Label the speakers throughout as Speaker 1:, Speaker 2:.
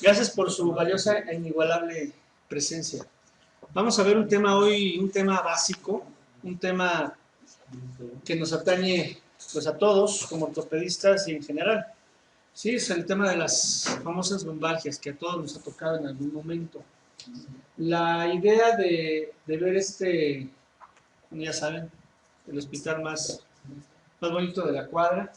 Speaker 1: Gracias por su valiosa e inigualable presencia. Vamos a ver un tema hoy, un tema básico, un tema que nos atañe pues a todos como ortopedistas y en general. Sí, es el tema de las famosas lumbalgias que a todos nos ha tocado en algún momento. La idea de ver ya saben, el hospital más bonito de la cuadra,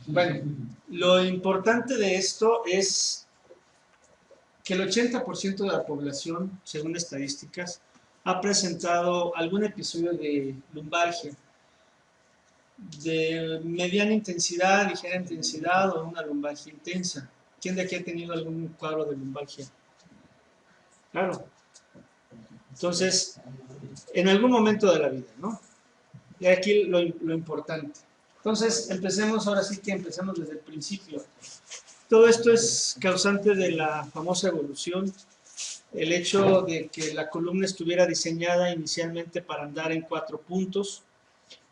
Speaker 1: Bueno, lo importante de esto es que el 80% de la población, según estadísticas, ha presentado algún episodio de lumbalgia, de mediana intensidad, ligera intensidad o una lumbalgia intensa. ¿Quién de aquí ha tenido algún cuadro de lumbalgia? Claro. Entonces, en algún momento de la vida, ¿no? Y aquí lo importante. Entonces, empecemos desde el principio. Todo esto es causante de la famosa evolución, el hecho de que la columna estuviera diseñada inicialmente para andar en 4 puntos,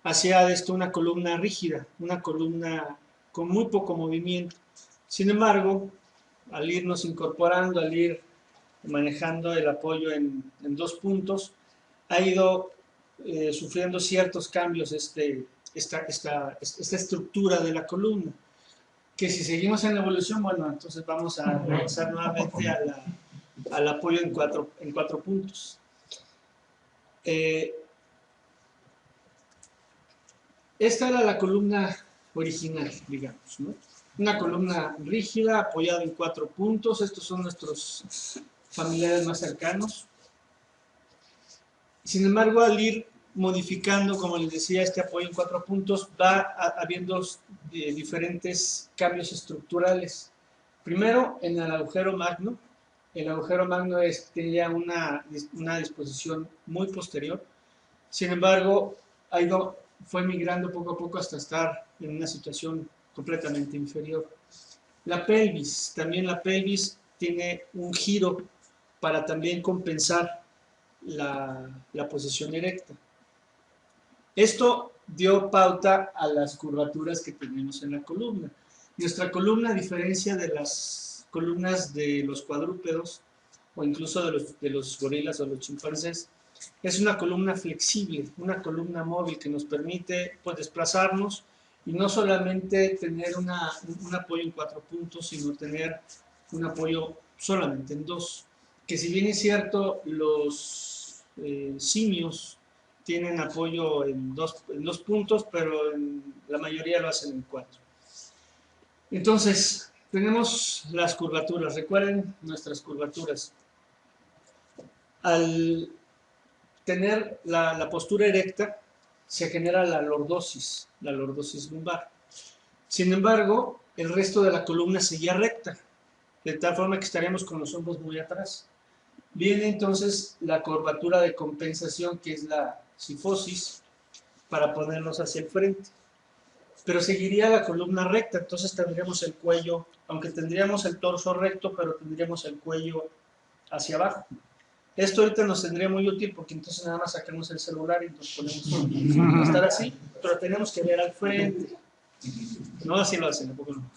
Speaker 1: hacía de esto una columna rígida, una columna con muy poco movimiento. Sin embargo, al irnos incorporando, al ir manejando el apoyo en 2 puntos, ha ido sufriendo ciertos cambios esta estructura de la columna, que si seguimos en la evolución, bueno, entonces vamos a regresar nuevamente al apoyo en cuatro puntos. Esta era la columna original, digamos, ¿no? Una columna rígida, apoyada en 4 puntos. Estos son nuestros familiares más cercanos. Sin embargo, al ir modificando, como les decía, este apoyo en 4 puntos, va habiendo diferentes cambios estructurales. Primero, en el agujero magno. El agujero magno tenía una disposición muy posterior. Sin embargo, fue migrando poco a poco hasta estar en una situación completamente inferior. La pelvis, también la pelvis tiene un giro para también compensar la posición erecta. Esto dio pauta a las curvaturas que tenemos en la columna. Nuestra columna, a diferencia de las columnas de los cuadrúpedos o incluso de los gorilas o los chimpancés, es una columna flexible, una columna móvil que nos permite pues, desplazarnos y no solamente tener un apoyo en 4 puntos, sino tener un apoyo solamente en 2. Que si bien es cierto, los simios tienen apoyo en dos puntos, pero la mayoría lo hacen en 4. Entonces, tenemos las curvaturas. Recuerden nuestras curvaturas. Al tener la postura erecta, se genera la lordosis lumbar. Sin embargo, el resto de la columna seguía recta, de tal forma que estaríamos con los hombros muy atrás. Viene entonces la curvatura de compensación, que es la cifosis, para ponernos hacia el frente. Pero seguiría la columna recta, entonces tendríamos el cuello, aunque tendríamos el torso recto, pero tendríamos el cuello hacia abajo. Esto ahorita nos tendría muy útil porque entonces nada más sacamos el celular y nos ponemos a estar así, pero tenemos que ver al frente. No así lo hacen, tampoco no.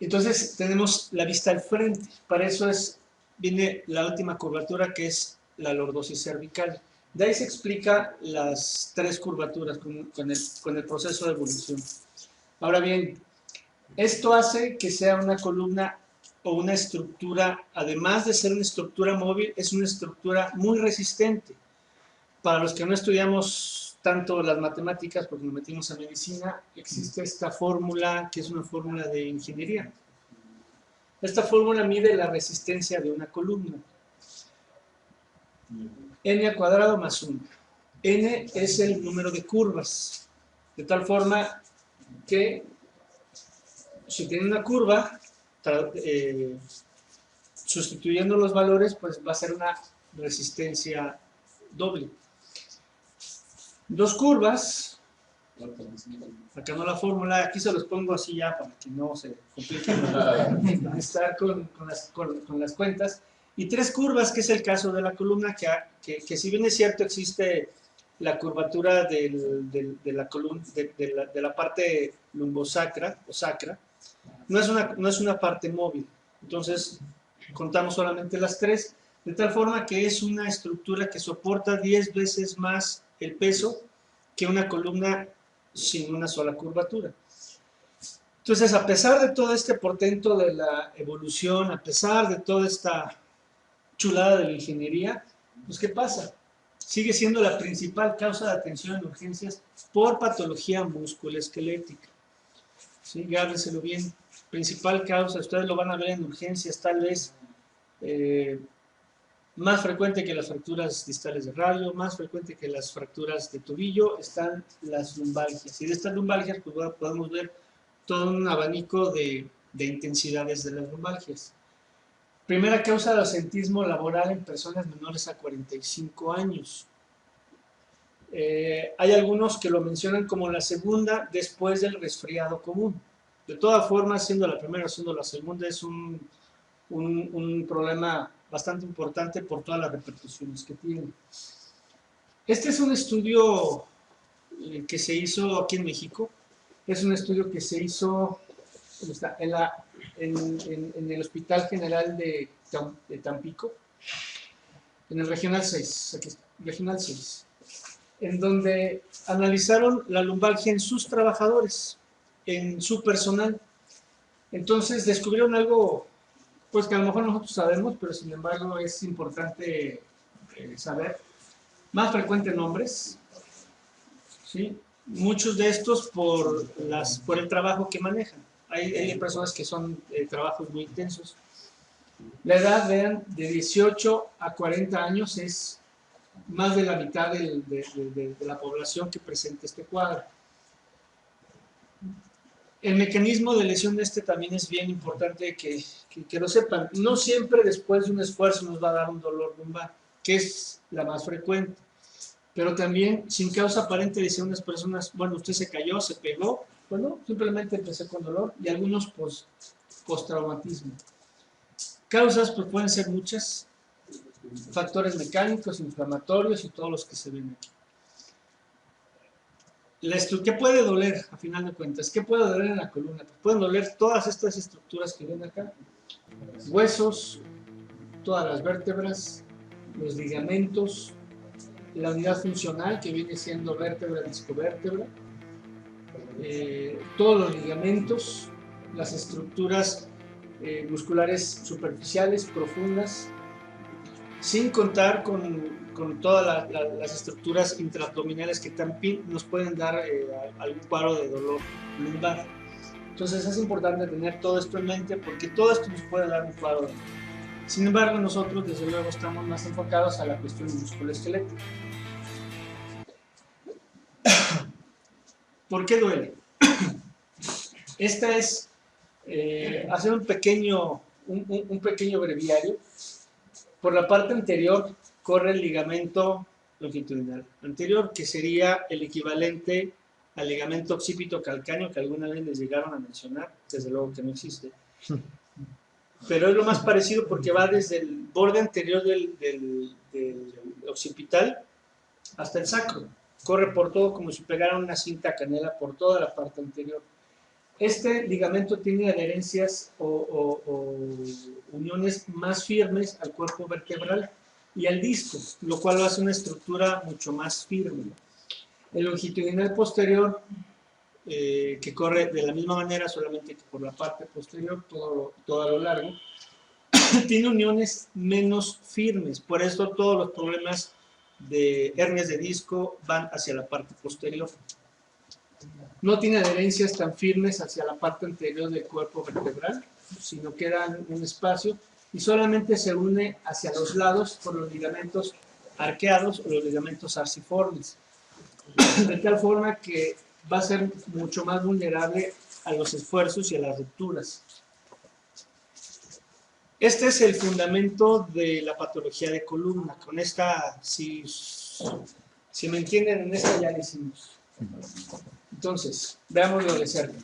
Speaker 1: Entonces tenemos la vista al frente, para eso viene la última curvatura, que es la lordosis cervical. De ahí se explica las 3 curvaturas con el proceso de evolución. Ahora bien, esto hace que sea una columna o una estructura, además de ser una estructura móvil, es una estructura muy resistente. Para los que no estudiamos tanto las matemáticas, porque nos metimos a medicina, existe esta fórmula, que es una fórmula de ingeniería. Esta fórmula mide la resistencia de una columna. N al cuadrado más 1. N es el número de curvas, de tal forma que si tiene una curva, sustituyendo los valores, pues va a ser una resistencia doble. 2 curvas, acá no la fórmula, aquí se los pongo así ya para que no se compliquen estar con las cuentas. Y 3 curvas, que es el caso de la columna, que si bien es cierto existe la curvatura de la columna, de la parte lumbosacra o sacra. No es una parte móvil. Entonces, contamos solamente las tres, de tal forma que es una estructura que soporta 10 veces más el peso que una columna sin una sola curvatura. Entonces, a pesar de todo este portento de la evolución, a pesar de toda esta chulada de la ingeniería, pues ¿qué pasa? Sigue siendo la principal causa de atención en urgencias por patología musculoesquelética. ¿Sí? Gábreselo bien. Principal causa, ustedes lo van a ver en urgencias, tal vez más frecuente que las fracturas distales de radio, más frecuente que las fracturas de tobillo, están las lumbalgias. Y de estas lumbalgias pues, podemos ver todo un abanico de intensidades de las lumbalgias. Primera causa de ausentismo laboral en personas menores a 45 años. Hay algunos que lo mencionan como la segunda después del resfriado común. De todas formas, siendo la primera o siendo la segunda, es un problema bastante importante por todas las repercusiones que tiene. Este es un estudio que se hizo aquí en México. Es un estudio que se hizo en el Hospital General de Tampico, en el Regional 6, aquí está, Regional 6, en donde analizaron la lumbalgia en sus trabajadores, en su personal. Entonces descubrieron algo, pues que a lo mejor nosotros sabemos, pero sin embargo es importante saber. Más frecuente en hombres, ¿sí? Muchos de estos por el trabajo que manejan. Hay personas que son trabajos muy intensos. La edad, vean, de 18 a 40 años es más de la mitad de la población que presenta este cuadro. El mecanismo de lesión de este también es bien importante que lo sepan. No siempre después de un esfuerzo nos va a dar un dolor lumbar, que es la más frecuente. Pero también sin causa aparente dicen unas personas, bueno, usted se cayó, se pegó, bueno, simplemente empecé con dolor y algunos postraumatismo. Causas pues pueden ser muchas, factores mecánicos, inflamatorios y todos los que se ven aquí. ¿Qué puede doler a final de cuentas? ¿Qué puede doler en la columna? Pues pueden doler todas estas estructuras que ven acá, huesos, todas las vértebras, los ligamentos, la unidad funcional que viene siendo vértebra, discovértebra, todos los ligamentos, las estructuras musculares superficiales, profundas, sin contar con todas las estructuras intraabdominales que también nos pueden dar algún cuadro de dolor lumbar. Entonces es importante tener todo esto en mente porque todo esto nos puede dar un cuadro de dolor. Sin embargo, nosotros desde luego estamos más enfocados a la cuestión musculoesquelética. ¿Por qué duele? Esta es hacer un pequeño breviario. Por la parte anterior corre el ligamento longitudinal anterior, que sería el equivalente al ligamento occipito calcáneo que alguna vez les llegaron a mencionar, desde luego que no existe. Pero es lo más parecido porque va desde el borde anterior del occipital hasta el sacro. Corre por todo como si pegara una cinta canela por toda la parte anterior. Este ligamento tiene adherencias o uniones más firmes al cuerpo vertebral y al disco, lo cual hace una estructura mucho más firme. El longitudinal posterior, que corre de la misma manera, solamente que por la parte posterior, todo a lo largo, tiene uniones menos firmes. Por eso todos los problemas de hernias de disco van hacia la parte posterior. No tiene adherencias tan firmes hacia la parte anterior del cuerpo vertebral, sino queda un espacio y solamente se une hacia los lados por los ligamentos arqueados o los ligamentos arciformes, de tal forma que va a ser mucho más vulnerable a los esfuerzos y a las rupturas. Este es el fundamento de la patología de columna. Con esta, si me entienden, en esta ya la hicimos. Entonces, veámoslo de cerca.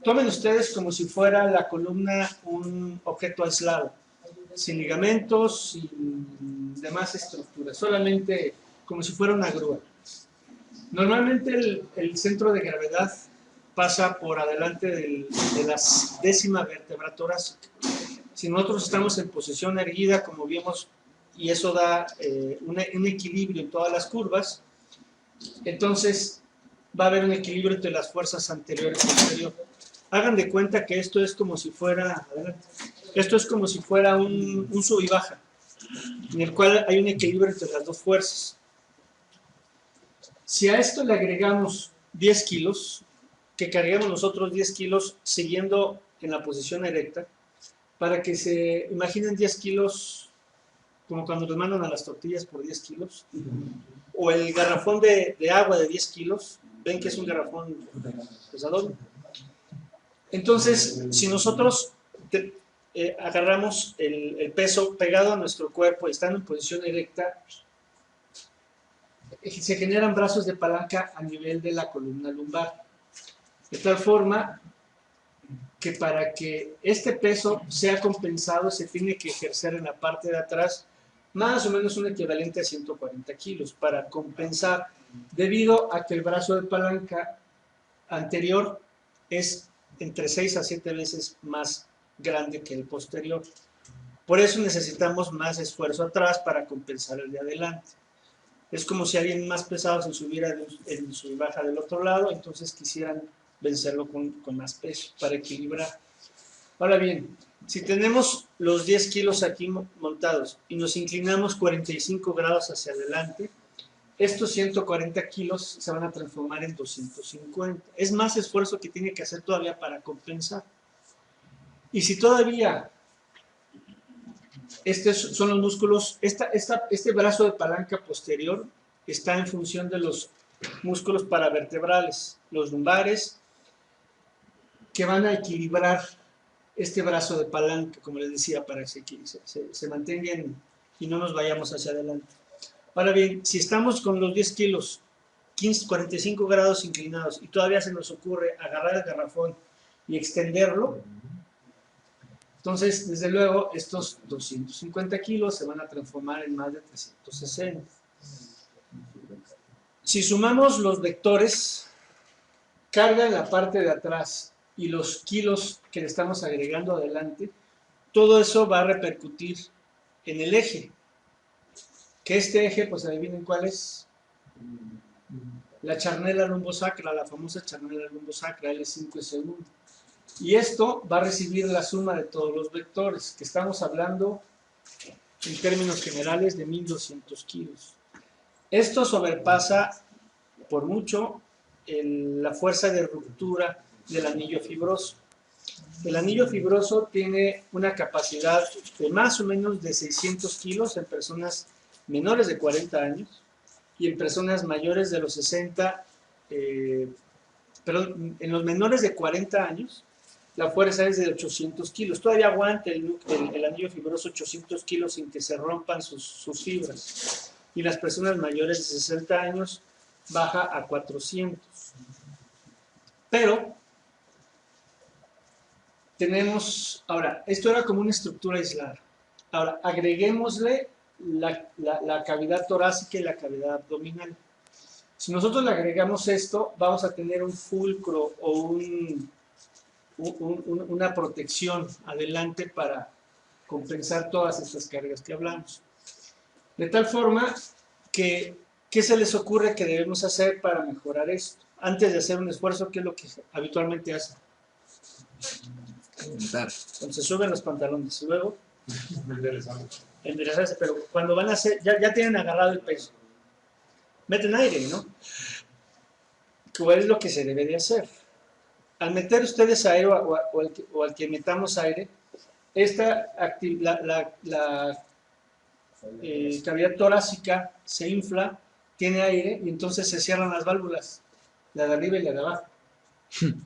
Speaker 1: Tomen ustedes como si fuera la columna un objeto aislado, sin ligamentos, sin demás estructuras, solamente como si fuera una grúa. Normalmente el centro de gravedad pasa por adelante de la décima vértebra torácica. Si nosotros estamos en posición erguida, como vimos, y eso da un equilibrio en todas las curvas, entonces va a haber un equilibrio entre las fuerzas anterior y posterior. Hagan de cuenta que esto es como si fuera, esto es como si fuera un sub y baja, en el cual hay un equilibrio entre las dos fuerzas. Si a esto le agregamos 10 kilos, que carguemos nosotros 10 kilos siguiendo en la posición erecta, para que se imaginen 10 kilos como cuando nos mandan a las tortillas por 10 kilos, o el garrafón de agua de 10 kilos, ven que es un garrafón pesadón. Entonces, si nosotros agarramos el peso pegado a nuestro cuerpo y estando en posición erecta, se generan brazos de palanca a nivel de la columna lumbar, de tal forma que para que este peso sea compensado se tiene que ejercer en la parte de atrás más o menos un equivalente a 140 kilos para compensar, debido a que el brazo de palanca anterior es entre 6 a 7 veces más grande que el posterior. Por eso necesitamos más esfuerzo atrás para compensar el de adelante. Es como si alguien más pesado se subiera en su baja del otro lado, entonces quisieran vencerlo con más peso para equilibrar. Ahora bien, si tenemos los 10 kilos aquí montados y nos inclinamos 45 grados hacia adelante, estos 140 kilos se van a transformar en 250. Es más esfuerzo que tiene que hacer todavía para compensar. Y si todavía estos son los músculos, este brazo de palanca posterior está en función de los músculos paravertebrales, los lumbares, que van a equilibrar este brazo de palanca, como les decía, para que se mantengan y no nos vayamos hacia adelante. Ahora bien, si estamos con los 10 kilos, 45 grados inclinados, y todavía se nos ocurre agarrar el garrafón y extenderlo, entonces, desde luego, estos 250 kilos se van a transformar en más de 360. Si sumamos los vectores, carga en la parte de atrás y los kilos que le estamos agregando adelante, todo eso va a repercutir en el eje. Que este eje, pues adivinen cuál es. La charnela lumbosacra, la famosa charnela lumbosacra, L5 S1. Y esto va a recibir la suma de todos los vectores, que estamos hablando en términos generales de 1200 kilos. Esto sobrepasa por mucho la fuerza de ruptura del anillo fibroso. El anillo fibroso tiene una capacidad de más o menos de 600 kilos en personas menores de 40 años y en personas mayores de los 60, perdón, en los menores de 40 años, la fuerza es de 800 kilos. Todavía aguanta el anillo fibroso 800 kilos sin que se rompan sus fibras. Y las personas mayores de 60 años baja a 400. Pero tenemos, ahora, esto era como una estructura aislada. Ahora, agreguémosle la cavidad torácica y la cavidad abdominal. Si nosotros le agregamos esto, vamos a tener un fulcro o una protección adelante para compensar todas estas cargas que hablamos. De tal forma que, ¿qué se les ocurre que debemos hacer para mejorar esto? Antes de hacer un esfuerzo, ¿qué es lo que habitualmente hacen? Entonces suben los pantalones y luego enderezarse, pero cuando van a hacer, ya tienen agarrado el peso, meten aire, ¿no? ¿Cuál es lo que se debe de hacer? Al meter ustedes aire o al que metamos aire, la cavidad torácica se infla, tiene aire y entonces se cierran las válvulas, la de arriba y la de abajo.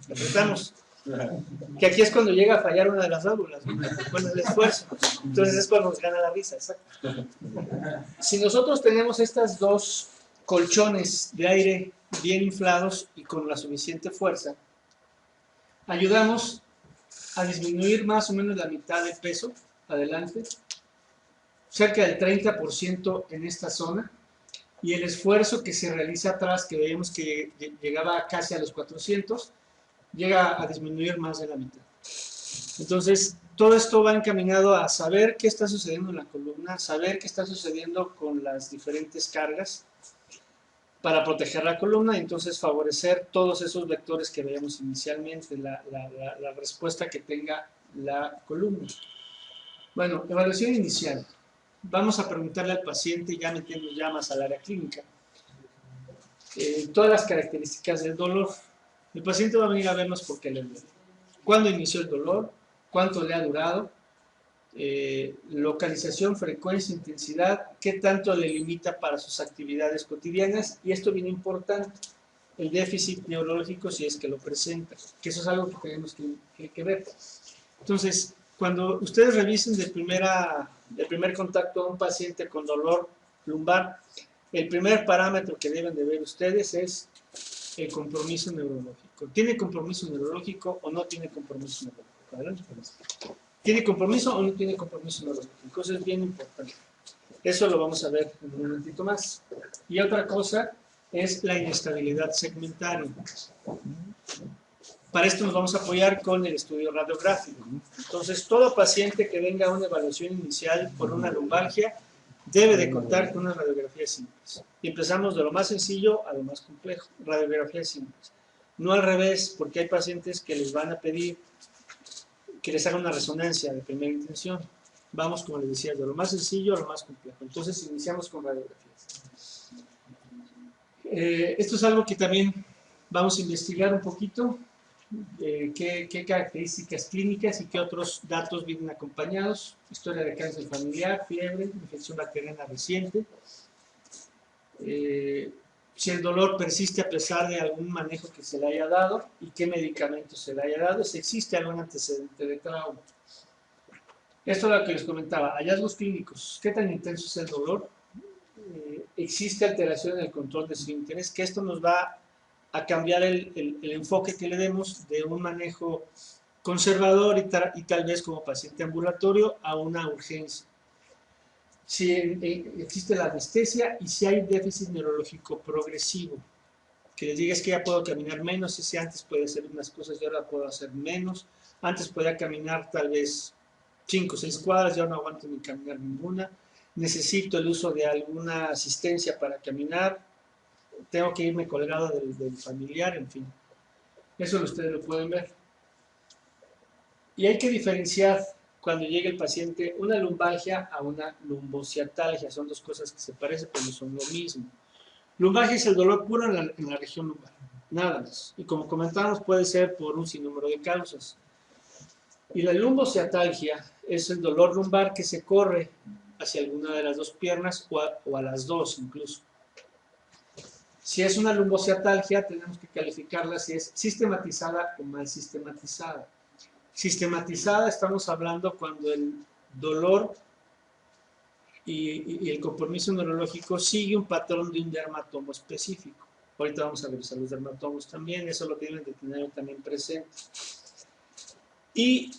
Speaker 1: Apretamos. Que aquí es cuando llega a fallar una de las válvulas, con el esfuerzo. Entonces es cuando nos gana la risa, exacto. Si nosotros tenemos estas dos colchones de aire bien inflados y con la suficiente fuerza, ayudamos a disminuir más o menos la mitad del peso adelante, cerca del 30% en esta zona, y el esfuerzo que se realiza atrás, que veíamos que llegaba casi a los 400, llega a disminuir más de la mitad. Entonces, todo esto va encaminado a saber qué está sucediendo en la columna, saber qué está sucediendo con las diferentes cargas para proteger la columna y entonces favorecer todos esos vectores que veíamos inicialmente, la respuesta que tenga la columna. Bueno, evaluación inicial. Vamos a preguntarle al paciente, ya metiendo ya más al área clínica, todas las características del dolor. El paciente va a venir a vernos porque le duele. ¿Cuándo inició el dolor? ¿Cuánto le ha durado? Localización, frecuencia, intensidad, qué tanto le limita para sus actividades cotidianas, y esto bien importante, el déficit neurológico si es que lo presenta, que eso es algo que tenemos que ver. Entonces, cuando ustedes revisen de primer contacto a un paciente con dolor lumbar, el primer parámetro que deben de ver ustedes es el compromiso neurológico. ¿Tiene compromiso neurológico o no tiene compromiso neurológico? Adelante. ¿Tiene compromiso o no tiene compromiso neurológico? Eso es bien importante. Eso lo vamos a ver en un momentito más. Y otra cosa es la inestabilidad segmentaria. Para esto nos vamos a apoyar con el estudio radiográfico. Entonces, todo paciente que venga a una evaluación inicial por una lumbalgia debe de contar con unas radiografías simples. Y empezamos de lo más sencillo a lo más complejo, radiografías simples. No al revés, porque hay pacientes que les van a pedir que les haga una resonancia de primera intención. Vamos, como les decía, de lo más sencillo a lo más complejo. Entonces, iniciamos con radiografías. Esto es algo que también vamos a investigar un poquito. Qué características clínicas y qué otros datos vienen acompañados. Historia de cáncer familiar, fiebre, infección bacteriana reciente. Si el dolor persiste a pesar de algún manejo que se le haya dado y qué medicamento se le haya dado, si existe algún antecedente de trauma. Esto es lo que les comentaba, hallazgos clínicos. ¿Qué tan intenso es el dolor? Existe alteración en el control de esfínteres, que esto nos va a cambiar el enfoque que le demos de un manejo conservador y tal vez como paciente ambulatorio a una urgencia. Si existe la anestesia y si hay déficit neurológico progresivo, que les diga es que ya puedo caminar menos, ese antes puede hacer unas cosas y ahora puedo hacer menos, antes podía caminar tal vez 5 o 6 cuadras, ya no aguanto ni caminar ninguna, necesito el uso de alguna asistencia para caminar, tengo que irme colgado del familiar, en fin. Eso ustedes lo pueden ver. Y hay que diferenciar cuando llegue el paciente una lumbalgia a una lumbociatalgia. Son dos cosas que se parecen, pero no son lo mismo. Lumbalgia es el dolor puro en la región lumbar, nada más. Y como comentábamos, puede ser por un sinnúmero de causas. Y la lumbociatalgia es el dolor lumbar que se corre hacia alguna de las dos piernas o a las dos incluso. Si es una lumbociatalgia, tenemos que calificarla si es sistematizada o mal sistematizada. Sistematizada estamos hablando cuando el dolor y el compromiso neurológico sigue un patrón de un dermatomo específico. Ahorita vamos a revisar los dermatomos también, eso lo tienen que tener también presente. Y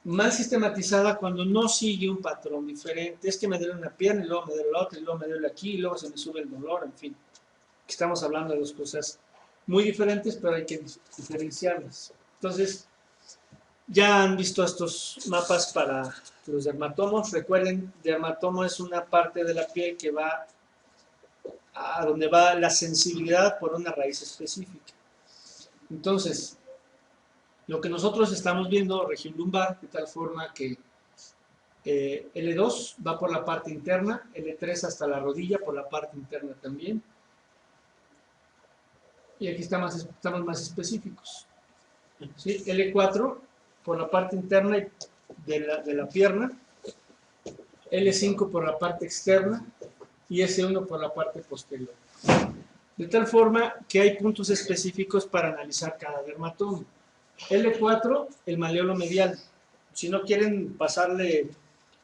Speaker 1: mal sistematizada cuando no sigue un patrón diferente. Es que me duele una pierna y luego me duele la otra y luego me duele aquí y luego se me sube el dolor, en fin. Estamos hablando de dos cosas muy diferentes, pero hay que diferenciarlas. Entonces, ya han visto estos mapas para los dermatomos. Recuerden, dermatomo es una parte de la piel que va a donde va la sensibilidad por una raíz específica. Entonces, lo que nosotros estamos viendo, región lumbar, de tal forma que L2 va por la parte interna, L3 hasta la rodilla por la parte interna también. Y aquí estamos más específicos. ¿Sí? L4 por la parte interna de la pierna, L5 por la parte externa y S1 por la parte posterior. De tal forma que hay puntos específicos para analizar cada dermatoma. L4, el maleolo medial. Si no quieren pasarle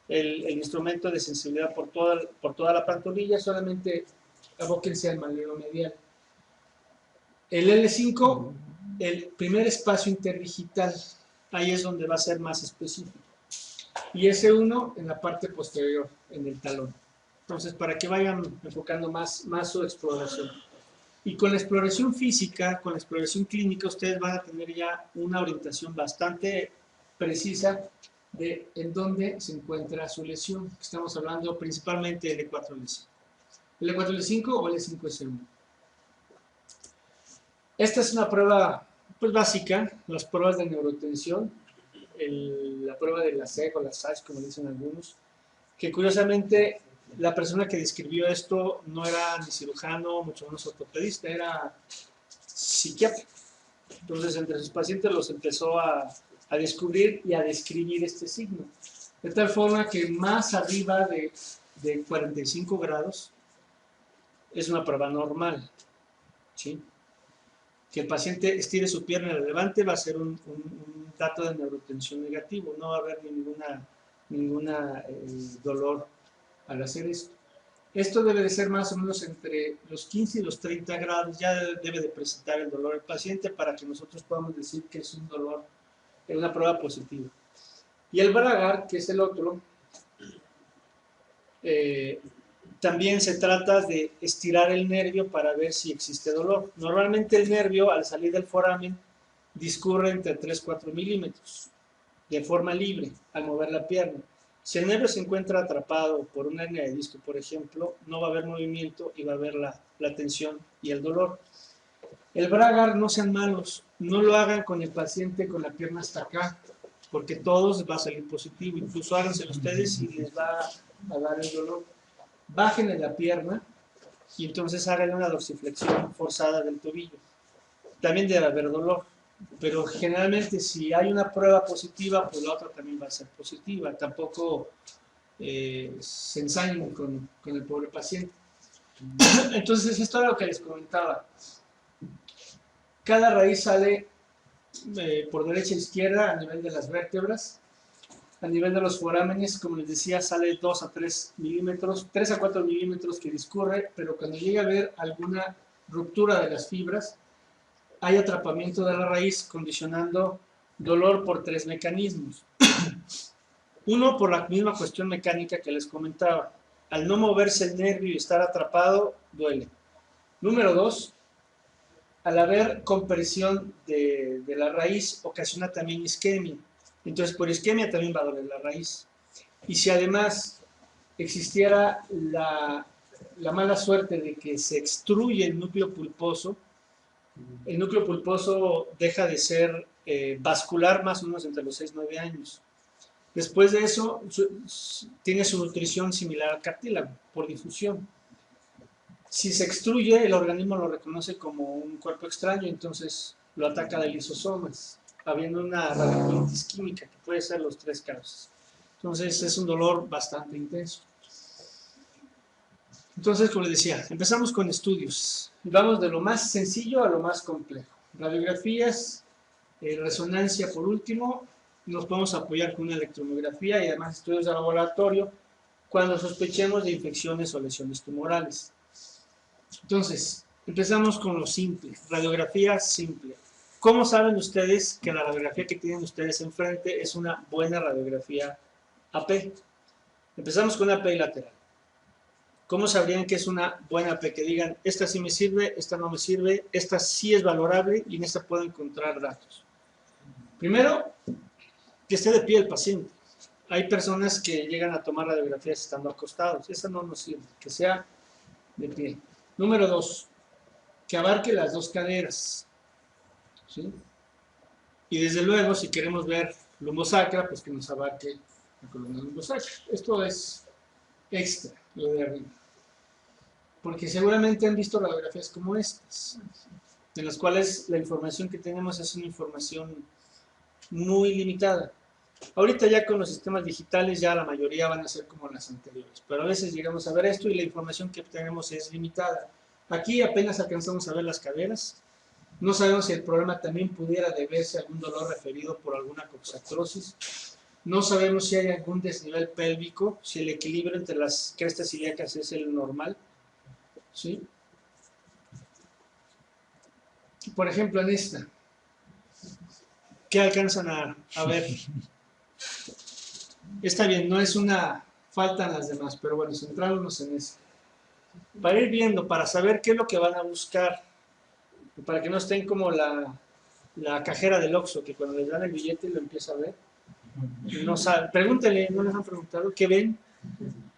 Speaker 1: el instrumento de sensibilidad por toda la pantorrilla, solamente abóquense al maleolo medial. El L5, el primer espacio interdigital, ahí es donde va a ser más específico. Y S1 en la parte posterior, en el talón. Entonces, para que vayan enfocando más su exploración. Y con la exploración física, con la exploración clínica, ustedes van a tener ya una orientación bastante precisa de en dónde se encuentra su lesión. Estamos hablando principalmente del E4-L5. ¿El E4-L5 o el E5-S1? Esta es una prueba pues, básica, las pruebas de neurotensión, la prueba de la SEG o la SAGE, como dicen algunos, que curiosamente la persona que describió esto no era ni cirujano, mucho menos ortopedista, era psiquiatra. Entonces, entre sus pacientes los empezó a descubrir y a describir este signo. De tal forma que más arriba de 45 grados es una prueba normal, ¿sí? Que el paciente estire su pierna y la levante va a ser un dato de neurotensión negativo, no va a haber ninguna dolor al hacer esto. Esto debe de ser más o menos entre los 15 y los 30 grados, ya debe de presentar el dolor el paciente para que nosotros podamos decir que es un dolor, es una prueba positiva. Y el Bragar, que es el otro, también se trata de estirar el nervio para ver si existe dolor. Normalmente el nervio al salir del foramen discurre entre 3-4 milímetros de forma libre al mover la pierna. Si el nervio se encuentra atrapado por una hernia de disco, por ejemplo, no va a haber movimiento y va a haber la tensión y el dolor. El Bragar, no sean malos, no lo hagan con el paciente con la pierna hasta acá, porque todos va a salir positivo, incluso háganselo ustedes y les va a dar el dolor. Bájenle la pierna y entonces háganle una dorsiflexión forzada del tobillo. También debe haber dolor, pero generalmente si hay una prueba positiva, pues la otra también va a ser positiva. Tampoco se ensañen con el pobre paciente. Entonces, esto es lo que les comentaba. Cada raíz sale por derecha e izquierda a nivel de las vértebras. A nivel de los forámenes, como les decía, sale 2 a 3 milímetros, 3 a 4 milímetros que discurre, pero cuando llega a haber alguna ruptura de las fibras, hay atrapamiento de la raíz condicionando dolor por 3 mecanismos. Uno, por la misma cuestión mecánica que les comentaba. Al no moverse el nervio y estar atrapado, duele. Número 2, al haber compresión de la raíz, ocasiona también isquemia. Entonces, por isquemia también va a doler la raíz. Y si además existiera la mala suerte de que se extruye el núcleo pulposo deja de ser vascular más o menos entre los 6-9 años. Después de eso, tiene su nutrición similar al cartílago, por difusión. Si se extruye, el organismo lo reconoce como un cuerpo extraño, entonces lo ataca de lisosomas, habiendo una radicolitis química, que puede ser los 3 causas. Entonces es un dolor bastante intenso. Entonces, como les decía, empezamos con estudios. Vamos de lo más sencillo a lo más complejo. Radiografías, resonancia por último, nos podemos apoyar con una electromiografía y además estudios de laboratorio cuando sospechemos de infecciones o lesiones tumorales. Entonces, empezamos con lo simple, radiografía simple. ¿Cómo saben ustedes que la radiografía que tienen ustedes enfrente es una buena radiografía AP? Empezamos con una AP lateral. ¿Cómo sabrían que es una buena AP? Que digan, esta sí me sirve, esta no me sirve, esta sí es valorable y en esta puedo encontrar datos. Primero, que esté de pie el paciente. Hay personas que llegan a tomar radiografías estando acostados. Esa no nos sirve, que sea de pie. Número 2, que abarque las 2 caderas. ¿Sí? Y desde luego, si queremos ver lumbosacra, pues que nos abarque la columna lumbosacra. Esto es extra, lo de arriba. Porque seguramente han visto radiografías como estas, en las cuales la información que tenemos es una información muy limitada. Ahorita ya con los sistemas digitales ya la mayoría van a ser como las anteriores, pero a veces llegamos a ver esto y la información que tenemos es limitada. Aquí apenas alcanzamos a ver las caderas. No sabemos si el problema también pudiera deberse a algún dolor referido por alguna coxartrosis. No sabemos si hay algún desnivel pélvico, si el equilibrio entre las crestas ilíacas es el normal. ¿Sí? Por ejemplo, en esta, ¿qué alcanzan a ver? Está bien, no es una faltan las demás, pero bueno, centrándonos en eso. Para ir viendo, para saber qué es lo que van a buscar, para que no estén como la cajera del Oxxo, que cuando les dan el billete lo empieza a ver, y no saben, pregúntenle, no les han preguntado, ¿qué ven?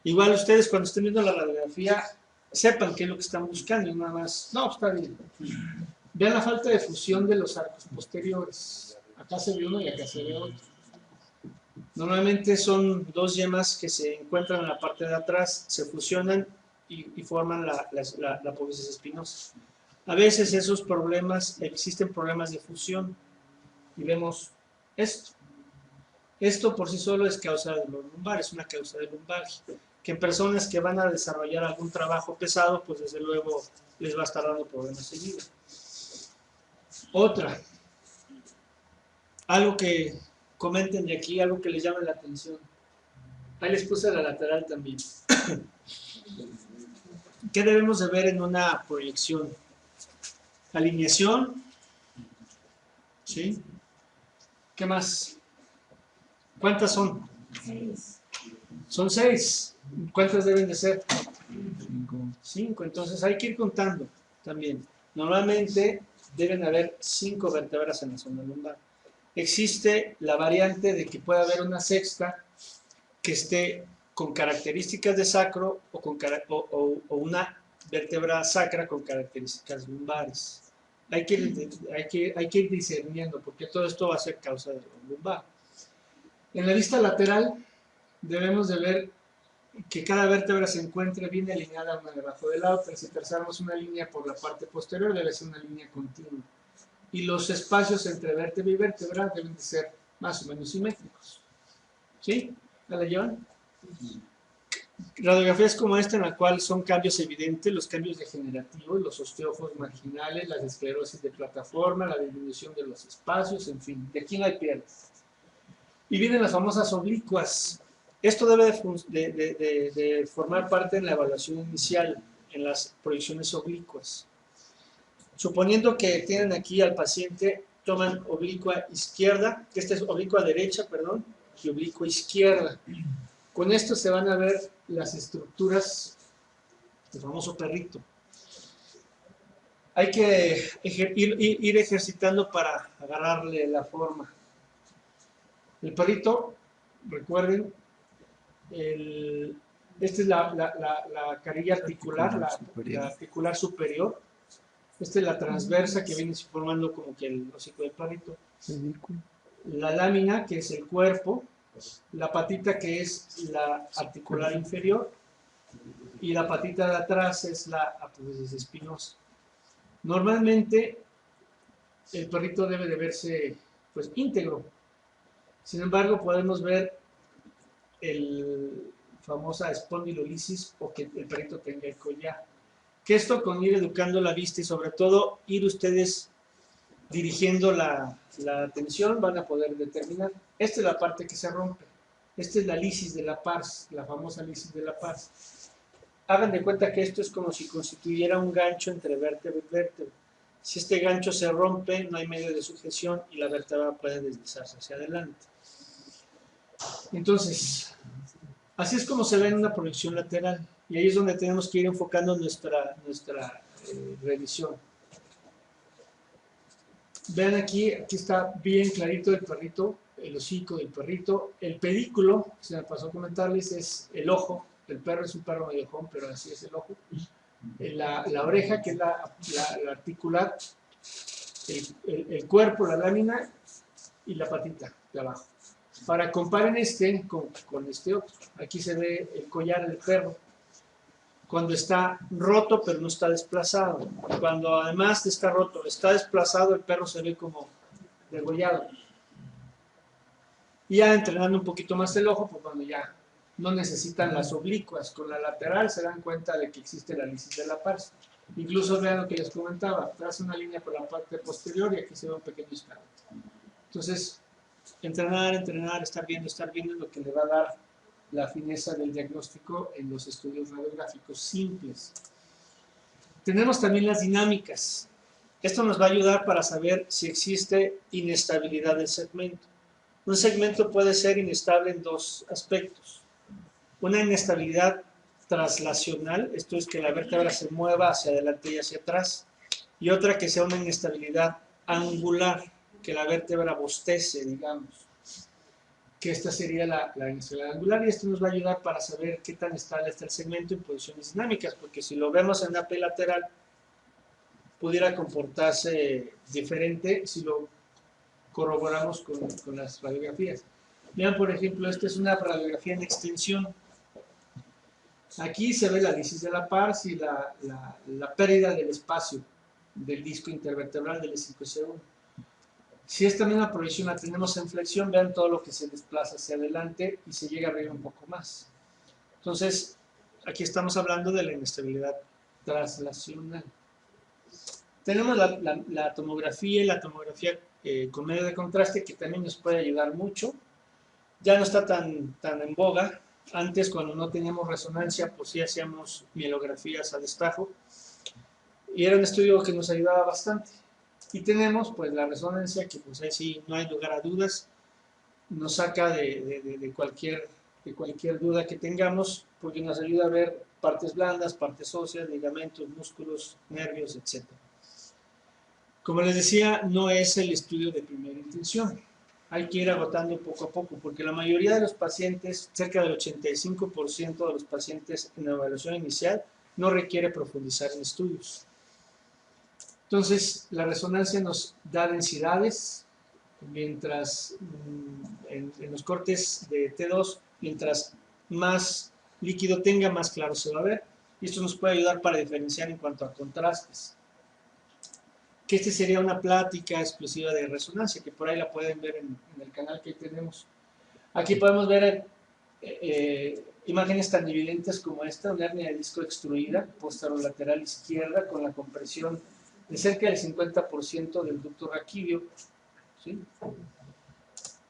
Speaker 1: Igual ustedes cuando estén viendo la radiografía, sepan qué es lo que están buscando, y nada más, no, está bien. Vean la falta de fusión de los arcos posteriores. Acá se ve uno y acá se ve otro. Normalmente son dos yemas que se encuentran en la parte de atrás, se fusionan y forman la apófisis espinosa. A veces esos problemas, existen problemas de fusión y vemos esto. Esto por sí solo es causa de dolor lumbar, es una causa de lumbalgia, que en personas que van a desarrollar algún trabajo pesado, pues desde luego les va a estar dando problemas seguidos. Otra, algo que comenten de aquí, algo que les llame la atención. Ahí les puse la lateral también. ¿Qué debemos de ver en una proyección? Alineación, ¿sí? ¿Qué más? ¿Cuántas son?
Speaker 2: 6.
Speaker 1: Son 6. ¿Cuántas deben de ser?
Speaker 3: 5.
Speaker 1: 5. Entonces hay que ir contando también. Normalmente deben haber 5 vértebras en la zona lumbar. Existe la variante de que pueda haber una sexta que esté con características de sacro o una vértebra sacra con características lumbares. Hay que ir discerniendo porque todo esto va a ser causa de dolor lumbar. En la vista lateral debemos de ver que cada vértebra se encuentre bien alineada una debajo de la otra. Si trazamos una línea por la parte posterior debe ser una línea continua. Y los espacios entre vértebra y vértebra deben de ser más o menos simétricos. ¿Sí? ¿La llevan? Radiografías como esta en la cual son cambios evidentes, los cambios degenerativos, los osteófos marginales, la esclerosis de plataforma, la disminución de los espacios, en fin, de aquí no hay pierde. Y vienen las famosas oblicuas. Esto debe de formar parte en la evaluación inicial, en las proyecciones oblicuas. Suponiendo que tienen aquí al paciente, toman oblicua izquierda, que esta es oblicua derecha, perdón, y oblicua izquierda. Con esto se van a ver las estructuras del famoso perrito. Hay que ir ejercitando para agarrarle la forma. El perrito, recuerden, esta es la carilla articular, la articular superior. Esta es la transversa que viene formando como que el hocico del perrito. La lámina, que es el cuerpo. La patita, que es la articular inferior. Y la patita de atrás es la apófisis espinosa. Normalmente, el perrito debe de verse pues íntegro. Sin embargo, podemos ver el famosa espondilolisis o que el perrito tenga el collar. Que esto con ir educando la vista y sobre todo ir ustedes dirigiendo la atención van a poder determinar. Esta es la parte que se rompe. Esta es la lisis de la pars, la famosa lisis de la pars. Hagan de cuenta que esto es como si constituyera un gancho entre vértebra y vértebra. Si este gancho se rompe, no hay medio de sujeción y la vértebra puede deslizarse hacia adelante. Entonces, así es como se ve en una proyección lateral. Y ahí es donde tenemos que ir enfocando nuestra revisión. Vean aquí está bien clarito el perrito, el hocico del perrito. El pedículo, se me pasó a comentarles, es el ojo. El perro es un perro mediojón, pero así es el ojo. La oreja, que es la articular. El cuerpo, la lámina y la patita de abajo. Para comparen este con este otro. Aquí se ve el collar del perro. Cuando está roto pero no está desplazado. Cuando además de estar roto, está desplazado, el perro se ve como degollado. Y ya entrenando un poquito más el ojo, pues cuando ya no necesitan las oblicuas. Con la lateral se dan cuenta de que existe la lisis de la pars. Incluso vean lo que les comentaba, traza una línea por la parte posterior y aquí se ve un pequeño escalón. Entonces, entrenar, estar viendo es lo que le va a dar la fineza del diagnóstico en los estudios radiográficos simples. Tenemos también las dinámicas. Esto nos va a ayudar para saber si existe inestabilidad del segmento. Un segmento puede ser inestable en dos aspectos. Una inestabilidad traslacional, esto es que la vértebra se mueva hacia adelante y hacia atrás, y otra que sea una inestabilidad angular, que la vértebra bostece, digamos, que esta sería la inestabilidad angular, y esto nos va a ayudar para saber qué tan estable está el segmento en posiciones dinámicas, porque si lo vemos en la P lateral, pudiera comportarse diferente si lo corroboramos con las radiografías. Vean, por ejemplo, esta es una radiografía en extensión. Aquí se ve la lisis de la pars y la pérdida del espacio del disco intervertebral del E5C1. Si esta misma proyección la tenemos en flexión, vean todo lo que se desplaza hacia adelante y se llega arriba un poco más. Entonces, aquí estamos hablando de la inestabilidad traslacional. Tenemos la tomografía y la tomografía con medio de contraste, que también nos puede ayudar mucho. Ya no está tan en boga. Antes, cuando no teníamos resonancia, pues sí hacíamos mielografías a destajo, y era un estudio que nos ayudaba bastante. Y tenemos pues la resonancia, que pues ahí sí no hay lugar a dudas, nos saca de cualquier duda que tengamos, porque nos ayuda a ver partes blandas, partes óseas, ligamentos, músculos, nervios, etc. Como les decía, no es el estudio de primera intención. Hay que ir agotando poco a poco, porque la mayoría de los pacientes, cerca del 85% de los pacientes en la evaluación inicial, no requiere profundizar en estudios. Entonces, la resonancia nos da densidades, mientras en los cortes de T2, mientras más líquido tenga, más claro se va a ver. Y esto nos puede ayudar para diferenciar en cuanto a contrastes. Que este sería una plática exclusiva de resonancia, que por ahí la pueden ver en el canal que tenemos. Aquí podemos ver imágenes tan evidentes como esta, una hernia de disco extruida, posterolateral izquierda, con la compresión de cerca del 50% del ducto raquídeo, ¿sí?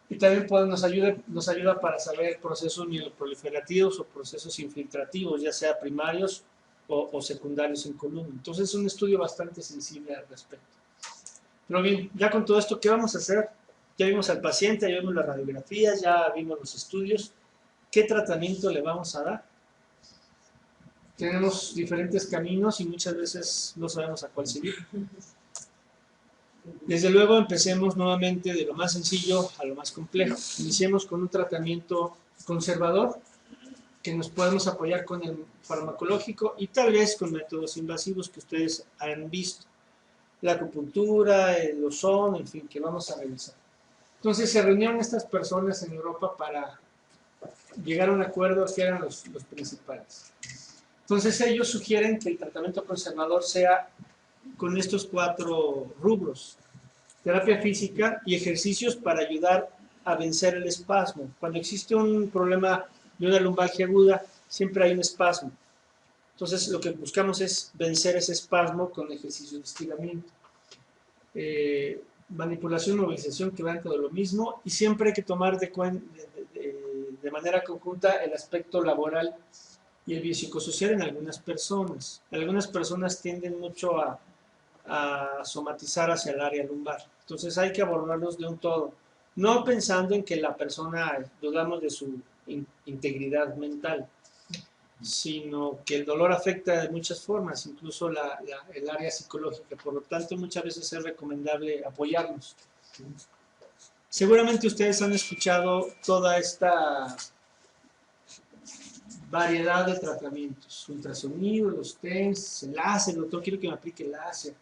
Speaker 1: Y también nos ayuda para saber procesos mieloproliferativos o procesos infiltrativos, ya sea primarios o secundarios en columna. Entonces es un estudio bastante sensible al respecto. Pero bien, ya con todo esto, ¿qué vamos a hacer? Ya vimos al paciente, ya vimos las radiografías, ya vimos los estudios. ¿Qué tratamiento le vamos a dar? Tenemos diferentes caminos y muchas veces no sabemos a cuál seguir. Desde luego, empecemos nuevamente de lo más sencillo a lo más complejo. Iniciemos con un tratamiento conservador, que nos podemos apoyar con el farmacológico y tal vez con métodos invasivos que ustedes han visto. La acupuntura, el ozón, en fin, que vamos a revisar. Entonces se reunieron estas personas en Europa para llegar a un acuerdo que eran los principales. Entonces ellos sugieren que el tratamiento conservador sea con estos 4 rubros: terapia física y ejercicios para ayudar a vencer el espasmo. Cuando existe un problema de una lumbalgia aguda, siempre hay un espasmo. Entonces lo que buscamos es vencer ese espasmo con ejercicios de estiramiento. Manipulación, movilización, que va dentro de lo mismo, y siempre hay que tomar de manera conjunta el aspecto laboral y el biopsicosocial en algunas personas. Algunas personas tienden mucho a somatizar hacia el área lumbar. Entonces hay que abordarlos de un todo, no pensando en que la persona, dudamos de su integridad mental, sino que el dolor afecta de muchas formas, incluso el área psicológica. Por lo tanto, muchas veces es recomendable apoyarnos. Seguramente ustedes han escuchado toda esta variedad de tratamientos: ultrasonido, los TENS, el láser. El doctor, quiero que me aplique el láser,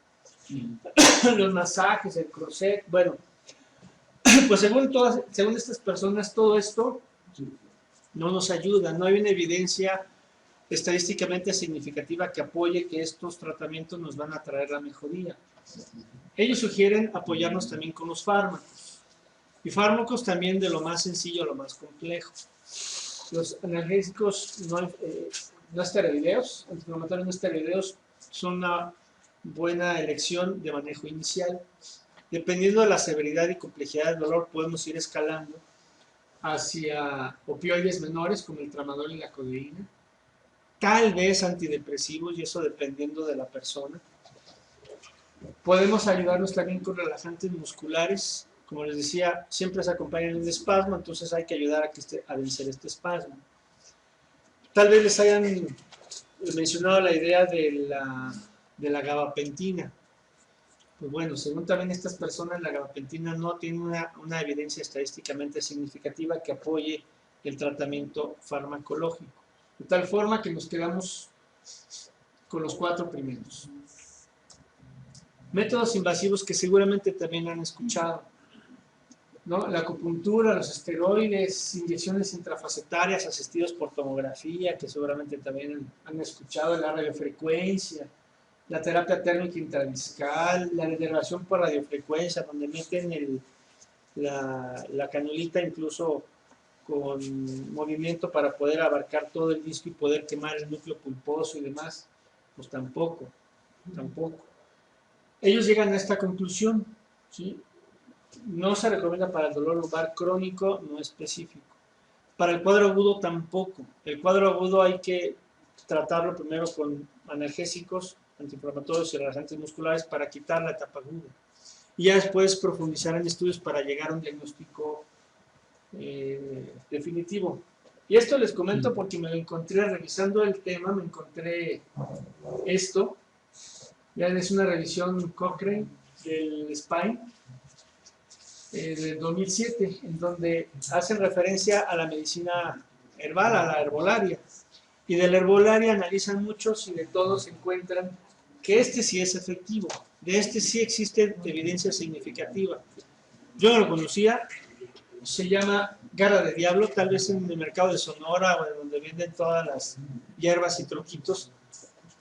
Speaker 1: los masajes, el crochet. Bueno, pues según estas personas, todo esto no nos ayuda. No hay una evidencia estadísticamente significativa que apoye que estos tratamientos nos van a traer la mejoría. Ellos sugieren apoyarnos también con los fármacos, y fármacos también de lo más sencillo a lo más complejo. Los analgésicos no esteroideos, antiinflamatorios no esteroideos, son una buena elección de manejo inicial. Dependiendo de la severidad y complejidad del dolor, podemos ir escalando hacia opioides menores como el tramadol y la codeína, tal vez antidepresivos, y eso dependiendo de la persona. Podemos ayudarnos también con relajantes musculares. Como les decía, siempre se acompañan de un espasmo, entonces hay que ayudar a vencer este espasmo. Tal vez les hayan mencionado la idea de la gabapentina. Pues bueno, según también estas personas, la gabapentina no tiene una evidencia estadísticamente significativa que apoye el tratamiento farmacológico. De tal forma que nos quedamos con los 4 primeros. Métodos invasivos que seguramente también han escuchado, ¿no? La acupuntura, los esteroides, inyecciones intrafacetarias asistidos por tomografía, que seguramente también han escuchado, la radiofrecuencia, la terapia térmica intradiscal, la denervación por radiofrecuencia, donde meten la canulita incluso con movimiento para poder abarcar todo el disco y poder quemar el núcleo pulposo y demás, pues tampoco. Ellos llegan a esta conclusión, ¿sí? No se recomienda para el dolor lumbar crónico no específico. Para el cuadro agudo tampoco. El cuadro agudo hay que tratarlo primero con analgésicos, antiinflamatorios y relajantes musculares para quitar la etapa aguda. Y ya después profundizar en estudios para llegar a un diagnóstico definitivo. Y esto les comento porque me lo encontré revisando el tema, me encontré esto. Ya es una revisión Cochrane del Spine del 2007, en donde hacen referencia a la medicina herbal, a la herbolaria. Y de la herbolaria analizan muchos y de todos encuentran que este sí es efectivo, de este sí existe evidencia significativa. Yo no lo conocía, se llama garra de diablo, tal vez en el mercado de Sonora o en donde venden todas las hierbas y truquitos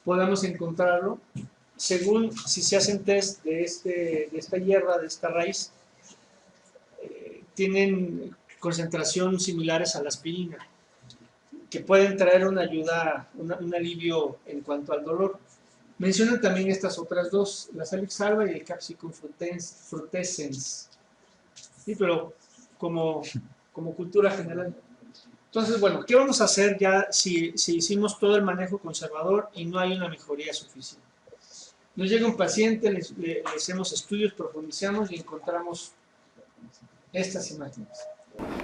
Speaker 1: podamos encontrarlo. Según si se hacen test de esta hierba, de esta raíz, tienen concentración similares a la aspirina, que pueden traer una ayuda, un alivio en cuanto al dolor. Mencionan también estas otras dos, la Salix alba y el Capsicum frutescens. Sí, pero como cultura general. Entonces, bueno, ¿qué vamos a hacer ya si hicimos todo el manejo conservador y no hay una mejoría suficiente? Nos llega un paciente, le hacemos estudios, profundizamos y encontramos estas imágenes.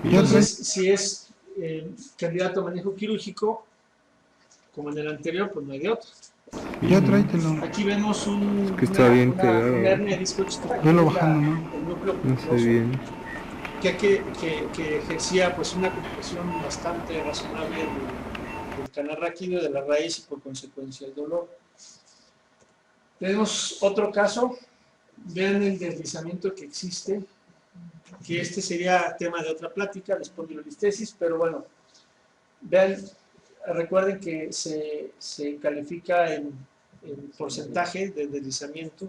Speaker 1: Entonces, si es candidato a manejo quirúrgico, como en el anterior, pues no hay de otro.
Speaker 2: Ya tráetelo.
Speaker 1: Aquí vemos
Speaker 3: Es que está bien pegado.
Speaker 1: una hernia de disco externo,
Speaker 2: Velo bajando, ¿no?
Speaker 1: el núcleo
Speaker 3: No sé
Speaker 1: pulposo,
Speaker 3: bien.
Speaker 1: que ejercía pues una compresión bastante razonable del canal raquídeo, de la raíz y por consecuencia el dolor. Tenemos otro caso, vean el deslizamiento que existe, que este sería tema de otra plática, la espondilolistesis, pero bueno, vean, recuerden que se califica en porcentaje de deslizamiento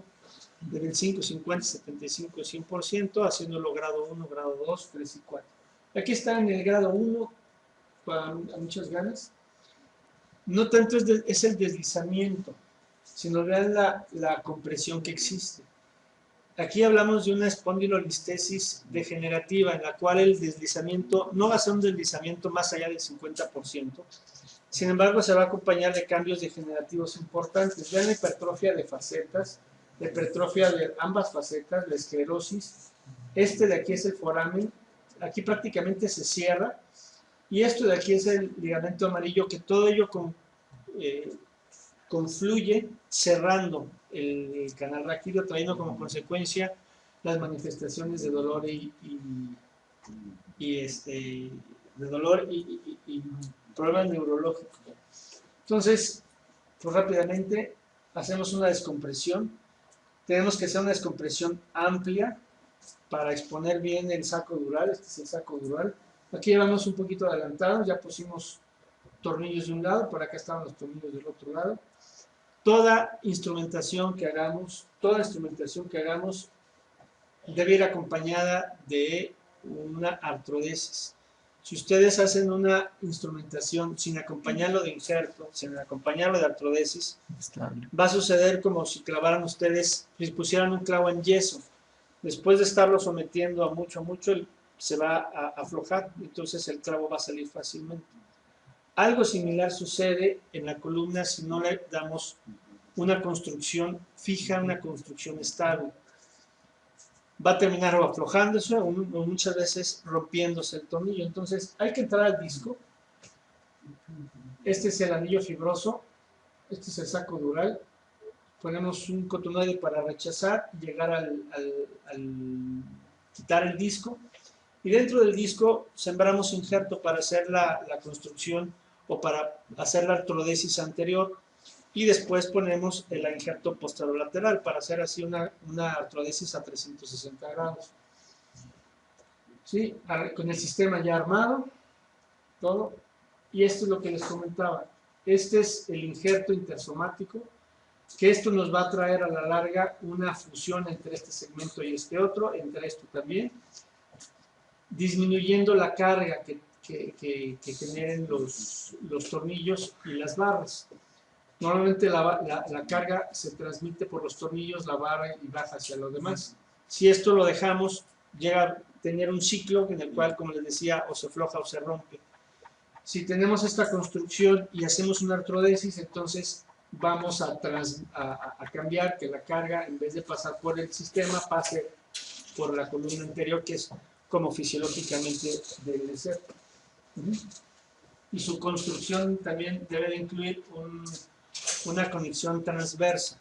Speaker 1: de 25, 50, 75, 100%, haciéndolo grado 1, grado 2, 3 y 4. Aquí está en el grado 1, a muchas ganas. No tanto es el deslizamiento, sino vean la compresión que existe. Aquí hablamos de una espondilolistesis degenerativa, en la cual el deslizamiento no va a ser un deslizamiento más allá del 50%. Sin embargo, se va a acompañar de cambios degenerativos importantes. Vean la hipertrofia de facetas, la hipertrofia de ambas facetas, la esclerosis. Este de aquí es el foramen, aquí prácticamente se cierra. Y esto de aquí es el ligamento amarillo, que todo ello confluye cerrando el canal raquídeo, trayendo como consecuencia las manifestaciones de dolor y problemas neurológicos. Entonces, pues rápidamente hacemos una descompresión. Tenemos que hacer una descompresión amplia para exponer bien el saco dural. Este es el saco dural. Aquí llevamos un poquito adelantado, ya pusimos tornillos de un lado, por acá estaban los tornillos del otro lado. Toda instrumentación que hagamos debe ir acompañada de una artrodesis. Si ustedes hacen una instrumentación sin acompañarlo de injerto, sin acompañarlo de artrodesis, va a suceder como si clavaran ustedes, si pusieran un clavo en yeso. Después de estarlo sometiendo a mucho, se va a aflojar, entonces el clavo va a salir fácilmente. Algo similar sucede en la columna si no le damos una construcción fija, una construcción estable. Va a terminar o aflojándose o muchas veces rompiéndose el tornillo. Entonces hay que entrar al disco Este es el anillo fibroso, este es el saco dural. Ponemos un cotonoide para rechazar y llegar al quitar el disco. Y dentro del disco sembramos injerto para hacer la construcción o para hacer la artrodesis anterior. Y después ponemos el injerto posterolateral para hacer así una artrodesis a 360 grados. ¿Sí? Con el sistema ya armado, todo. Y esto es lo que les comentaba. Este es el injerto intersomático, que esto nos va a traer a la larga una fusión entre este segmento y este otro, entre esto también, disminuyendo la carga que generen los tornillos y las barras. Normalmente la carga se transmite por los tornillos, la barra y baja hacia los demás. Si esto lo dejamos, llega a tener un ciclo en el cual, como les decía, o se afloja o se rompe. Si tenemos esta construcción y hacemos una artrodesis, entonces vamos a cambiar que la carga, en vez de pasar por el sistema, pase por la columna anterior, que es como fisiológicamente debe de ser. Y su construcción también debe de incluir una conexión transversa.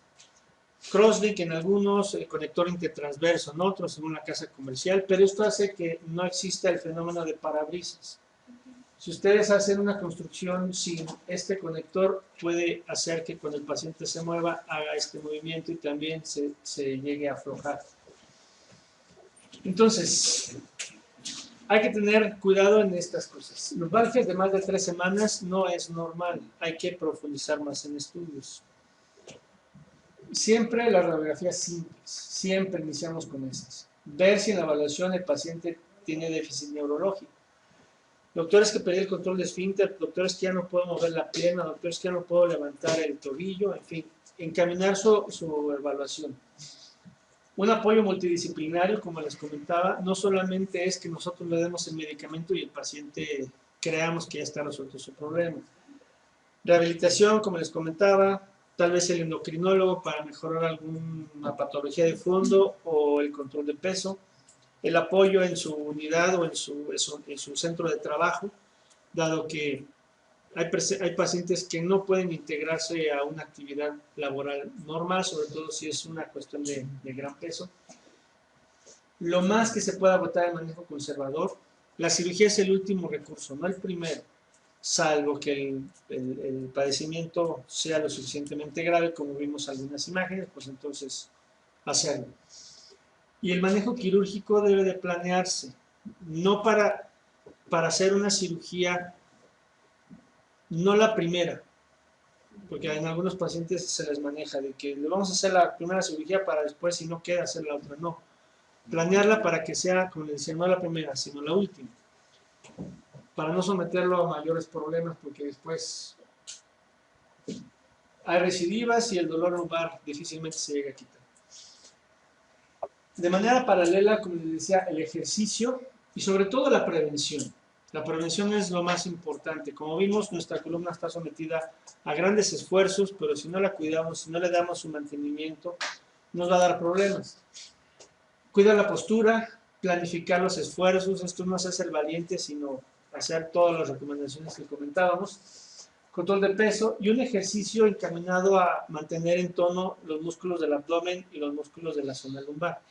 Speaker 1: Crosslink en algunos, el conector intertransverso en otros, en una casa comercial, pero esto hace que no exista el fenómeno de parabrisas. Si ustedes hacen una construcción sin este conector, puede hacer que cuando el paciente se mueva, haga este movimiento y también se llegue a aflojar. Entonces, hay que tener cuidado en estas cosas. Los valges de más de 3 semanas no es normal, hay que profundizar más en estudios. Siempre las radiografías simples, siempre iniciamos con esas. Ver si en la evaluación el paciente tiene déficit neurológico. Doctores que perdí el control de esfínter, doctores que ya no puedo mover la pierna, doctores que ya no puedo levantar el tobillo, en fin, encaminar su evaluación. Un apoyo multidisciplinario, como les comentaba, no solamente es que nosotros le demos el medicamento y el paciente creamos que ya está resuelto su problema. Rehabilitación, como les comentaba, tal vez el endocrinólogo para mejorar alguna patología de fondo o el control de peso. El apoyo en su unidad o en su centro de trabajo, dado que hay pacientes que no pueden integrarse a una actividad laboral normal, sobre todo si es una cuestión de gran peso. Lo más que se pueda agotar el manejo conservador. La cirugía es el último recurso, no el primero, salvo que el padecimiento sea lo suficientemente grave, como vimos algunas imágenes, pues entonces hacerlo. Y el manejo quirúrgico debe de planearse, no para hacer una cirugía, no la primera, porque en algunos pacientes se les maneja de que le vamos a hacer la primera cirugía para después, si no queda, hacer la otra. No, planearla para que sea, como les decía, no la primera, sino la última, para no someterlo a mayores problemas, porque después hay recidivas y el dolor lumbar difícilmente se llega a quitar. De manera paralela, como les decía, el ejercicio y sobre todo la prevención. La prevención es lo más importante. Como vimos, nuestra columna está sometida a grandes esfuerzos, pero si no la cuidamos, si no le damos su mantenimiento, nos va a dar problemas. Cuida la postura, planificar los esfuerzos. Esto no es hacer valiente, sino hacer todas las recomendaciones que comentábamos. Control de peso y un ejercicio encaminado a mantener en tono los músculos del abdomen y los músculos de la zona lumbar.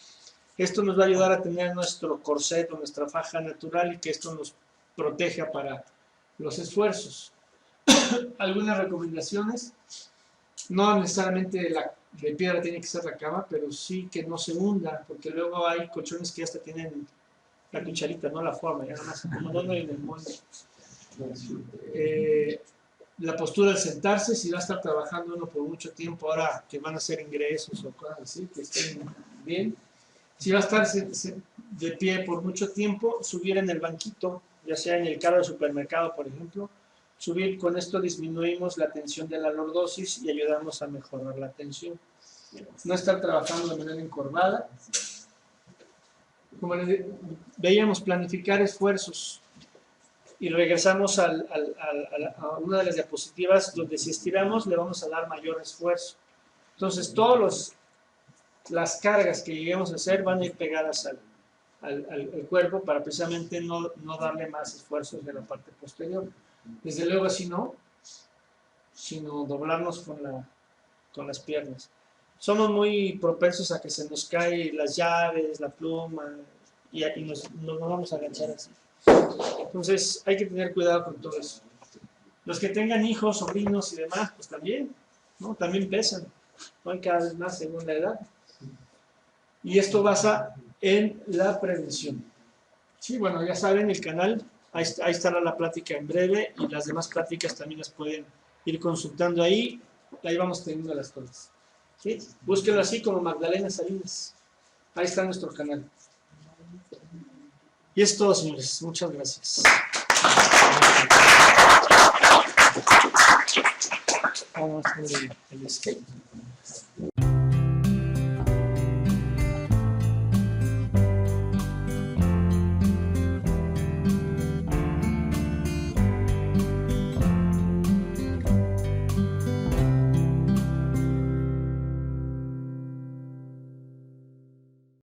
Speaker 1: Esto nos va a ayudar a tener nuestro corset o nuestra faja natural y que esto nos proteja para los esfuerzos. Algunas recomendaciones, no necesariamente de piedra tiene que ser la cama, pero sí que no se hunda, porque luego hay colchones que hasta tienen la cucharita, no la forma, ya nada más como no en el molde. La postura al sentarse, si va a estar trabajando uno por mucho tiempo, ahora que van a hacer ingresos o cosas así, que estén bien. Si va a estar de pie por mucho tiempo, subir en el banquito, ya sea en el carro de supermercado, por ejemplo. Subir, con esto disminuimos la tensión de la lordosis y ayudamos a mejorar la tensión. No estar trabajando de manera encorvada. Como veíamos, planificar esfuerzos. Y regresamos a una de las diapositivas donde si estiramos le vamos a dar mayor esfuerzo. Entonces todas las cargas que lleguemos a hacer van a ir pegadas al cuerpo para precisamente no darle más esfuerzos de la parte posterior. Desde luego, si no, sino doblarnos con las piernas. Somos muy propensos a que se nos caen las llaves, la pluma, y nos vamos a agachar así. Entonces hay que tener cuidado con todo eso. Los que tengan hijos, sobrinos y demás, pues también, ¿no? También pesan, ¿no? Cada vez más según la edad. Y esto basa en la prevención. Sí, bueno, ya saben, el canal, ahí estará la plática en breve, y las demás pláticas también las pueden ir consultando ahí. Ahí vamos teniendo las cosas. ¿Sí? Búsquenlo así como Magdalena Salinas. Ahí está nuestro canal. Y es todo, señores. Muchas gracias. Vamos a hacer el escape.